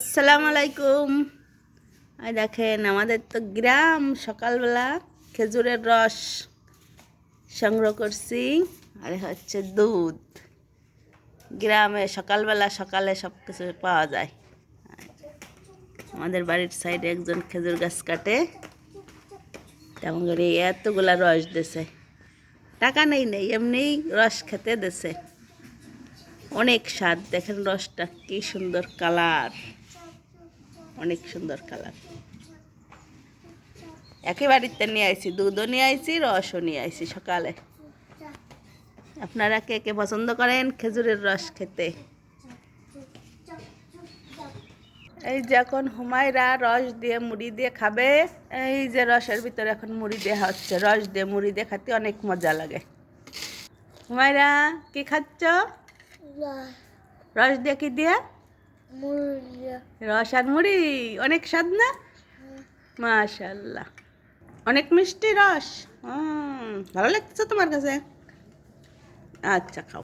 আসসালামু আলাইকুম। দেখেন আমাদের তো গ্রাম, সকালবেলা খেজুরের রস সংগ্রহ করছি আর হচ্ছে দুধ। গ্রামে সকালে সব কিছু পাওয়া যায়। আমাদের বাড়ির সাইডে একজন খেজুর গাছ কাটে, তেমন করে এতগুলা রস দেছে। টাকা নেই এমনি রস খেতে দেছে। অনেক স্বাদ, দেখেন রসটা কি সুন্দর কালার, অনেক সুন্দর কালার। একেবারেতে নিয়ে আইছি, দুধও নিয়ে আইছি, রসও নিয়ে আইছি সকালে। আপনারা কে কে পছন্দ করেন খেজুরের রস খেতে? এই যে এখন হুমায়রা রস দিয়ে মুড়ি দিয়ে খাবে। এই যে রসের ভিতরে এখন মুড়ি দেওয়া হচ্ছে, রস দিয়ে মুড়ি দিয়ে খেতে অনেক মজা লাগে। হুমায়রা কি খাচ্ছ? রস দিয়ে কি দিয়ে? রস আর মুড়ি, অনেক স্বাদ না? মাশাআল্লাহ, অনেক মিষ্টি রস। ভালো লাগছে তোমার কাছে? আচ্ছা, খাও।